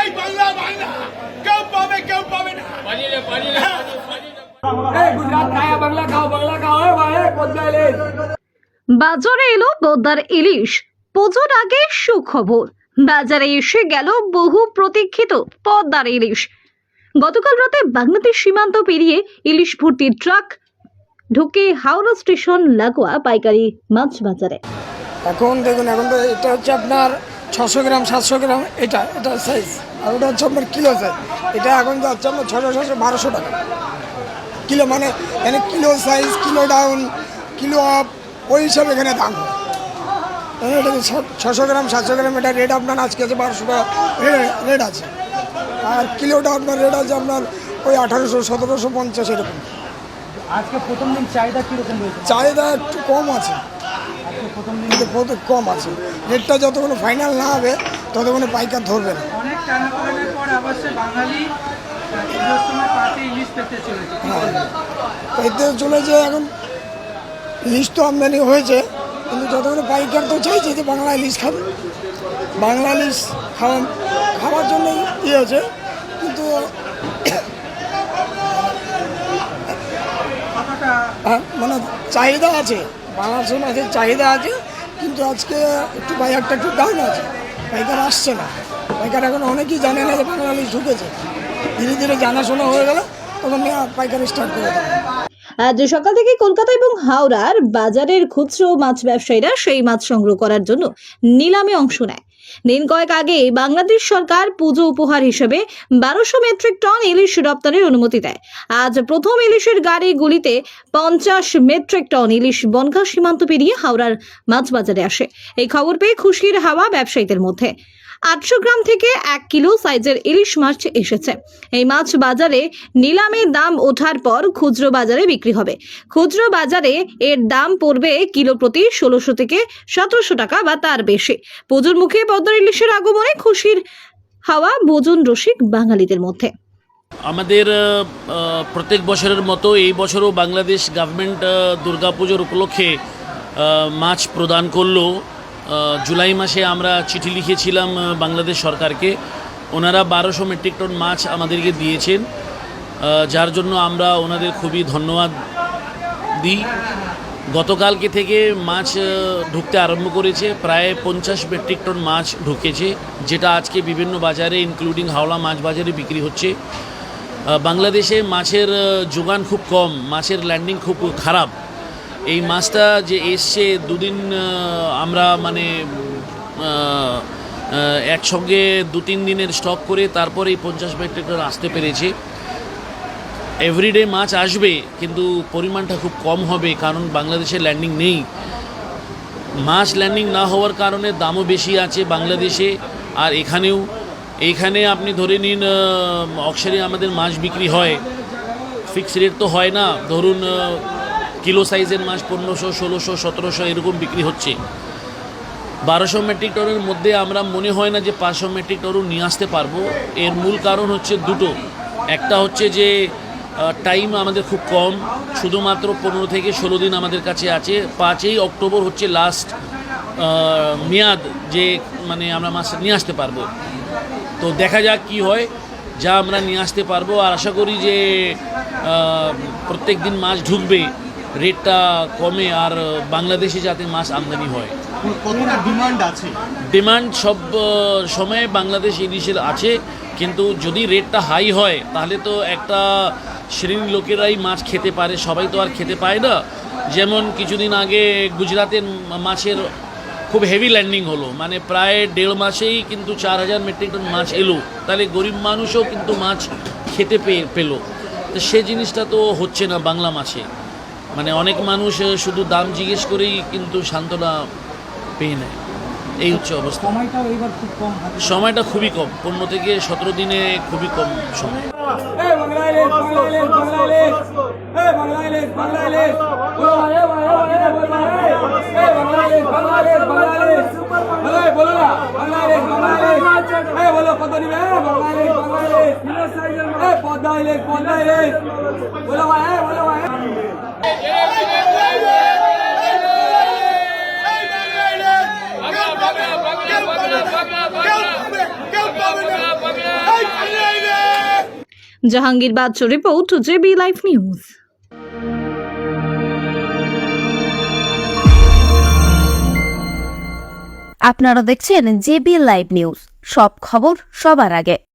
এই বাংলা বাংলা কেউ পাবে না বাজারে এলো পদ্মার ইলিশ। পুজোর আগে সুখবর, বাজারে এসে গেল বহু প্রতীক্ষিত পদ্মার ইলিশ। গতকাল রাতে বাংলাদেশ সীমান্ত পেরিয়ে ইলিশ ভর্তি ট্রাক ঢুকে হাওড়া স্টেশন লাগোয়া পাইকারি মাছ বাজারে। এখন দেখুন, এখন তো এটা হচ্ছে আপনার 600 গ্রাম 700 গ্রাম, এটা সাইজ, আর ওটা হচ্ছে আপনার কিলো সাইজ। এটা এখন যাচ্ছে আপনার 600-1200 টাকা কিলো, মানে এখানে kilo size, kilo down, kilo up, ওই হিসাবে এখানে দাম হয়। এটা 600 গ্রাম 700 গ্রাম, এটা রেট আপনার আজকে আছে 1200 টাকা রেট আছে। আর কিলোটা আপনার রেট আছে আপনার ওই 1800-1750 এরকম। আজকে প্রথম দিন চাহিদা কীরকম রয়েছে? চাহিদা একটু কম আছে, কম আছে। রেটটা যতক্ষণ ফাইনাল না হবে ততক্ষণ পাইকার ধরবে না। অনেক টানাপোড়েনের পর অবশ্যই বাঙালি পুজোর সময় পাতে ইলিশ পেতে চলেছে। পেতে চলেছে, এখন ইলিশ তো আমদানি হয়েছে, কিন্তু যতক্ষণ পাইকার তো চাইছে যে বাংলা ইলিশ খাবে, বাংলা ইলিশ খাওয়ার জন্য ইয়ে হচ্ছে, কিন্তু মানে চাহিদা আছে, বাংলাদেশ মাছের চাহিদা আছে, কিন্তু আজকে একটু বাজারটা একটু ডাউন আছে, পাইকার আসছে না। পাইকার এখন অনেকেই জানে না যে বাংলা ইলিশ ঢুকেছে, ধীরে ধীরে জানাশোনা হয়ে গেলে তখন পাইকার স্টার্ট করে দেবে। আজ সকাল থেকে কলকাতা এবং হাওড়ার বাজারের খুচরো মাছ ব্যবসায়ীরা সেই মাছ সংগ্রহ করার জন্য নিলামে অংশ নেয়। দিন কয়েক আগে বাংলাদেশ সরকার পুজো উপহার হিসেবে 1200 মেট্রিক টন ইলিশ রপ্তানির অনুমতি দেয়। আজ প্রথম ইলিশের গাড়িগুলিতে 50 মেট্রিক টন ইলিশ বনগাঁ সীমান্ত পেরিয়ে হাওড়ার মাছ বাজারে আসে। এই খবর পেয়ে খুশির হাওয়া ব্যবসায়ীদের মধ্যে। 800 গ্রাম থেকে 1 কিলো সাইজের ইলিশ মাছ এসেছে। এই মাছ বাজারে নিলামে দাম ওঠার পর খুচরো বাজারে বিক্রি হবে। খুচরো বাজারে এর দাম পড়বে কিলো প্রতি 1600 থেকে 1700 টাকা বা তার বেশি। পুজোর মুখে পদ্মার ইলিশের আগমনে খুশির হাওয়া ভোজন রসিক বাঙালিদের মধ্যে। আমাদের প্রত্যেক বছরের মতো এই বছরও বাংলাদেশ গভর্নমেন্ট দুর্গাপুজোর উপলক্ষে মাছ প্রদান করলো। জুলাই মাসে আমরা চিঠি লিখেছিলাম বাংলাদেশ সরকারকে, ওনারা 1200 মেট্রিক টন মাছ আমাদেরকে দিয়েছেন, যার জন্য আমরা ওনাদের খুবই ধন্যবাদ দিই। গতকালকে থেকে মাছ ঢুকতে আরম্ভ করেছে, প্রায় 50 মেট্রিক টন মাছ ঢুকেছে, যেটা আজকে বিভিন্ন বাজারে ইনক্লুডিং হাওড়া মাছ বাজারে বিক্রি হচ্ছে। বাংলাদেশে মাছের যোগান খুব কম, মাছের ল্যান্ডিং খুব খারাপ। এই মাছটা যে এসছে দুদিন আমরা মানে একসঙ্গে 2-3 দিনের স্টক করে তারপরে এই 50 মেট্রিক টন আসতে পেরেছে। এভরিডে মাছ আসবে, কিন্তু পরিমাণটা খুব কম হবে, কারণ বাংলাদেশে ল্যান্ডিং নেই। মাছ ল্যান্ডিং না হওয়ার কারণে দামও বেশি আছে বাংলাদেশে আর এখানেও। এইখানে আপনি ধরে নিন অকশানে আমাদের মাছ বিক্রি হয়, ফিক্স রেট তো হয় না। ধরুন কিলো সাইজের মাছ 1500, 1600, 1700 এরকম বিক্রি হচ্ছে। 1200 মেট্রিক টনের মধ্যে আমরা মনে হয় না যে 500 মেট্রিক টনও নিয়ে আসতে পারবো। এর মূল কারণ হচ্ছে দুটো। একটা হচ্ছে যে টাইম আমাদের খুব কম, শুধুমাত্র 15 থেকে 16 দিন আমাদের কাছে আছে। 5ই অক্টোবর হচ্ছে লাস্ট মেয়াদ, যে মানে আমরা মাছ নিয়ে আসতে পারবো। তো দেখা যাক কি হয়, যা আমরা নিয়ে আসতে পারবো। আর আশা করি যে প্রত্যেক দিন মাছ ঢুকবে, রেটটা কমে, আর বাংলাদেশে যাতে মাছ আমদানি হয়। কতটা ডিমান্ড আছে? ডিমান্ড সব সময় বাংলাদেশ ইলিশের আছে, কিন্তু যদি রেটটা হাই হয় তাহলে তো একটা শ্রেণীর লোকেরাই মাছ খেতে পারে, সবাই তো আর খেতে পায় না। যেমন কিছুদিন আগে গুজরাতের মাছের খুব হেভি ল্যান্ডিং হলো, মানে প্রায় 1.5 মাসেই কিন্তু 4000 মেট্রিক টন মাছ এলো। তাহলে গরিব মানুষও কিন্তু মাছ খেতে পেলো। তো সে জিনিসটা তো হচ্ছে না বাংলা মাছে। মানে অনেক মানুষ শুধু দাম জিজ্ঞেস করেই কিন্তু সান্ত্বনা পেয়ে নেয়। এই হচ্ছে অবস্থা। সময়টা খুবই কম, 15 থেকে 17 দিনে খুবই কম সময়। কেউ পাবে জাহাঙ্গীর বাদশা রিপোর্ট, জেবি লাইভ নিউজ। আপনারা দেখছেন জেবি লাইভ নিউজ, সব খবর সবার আগে।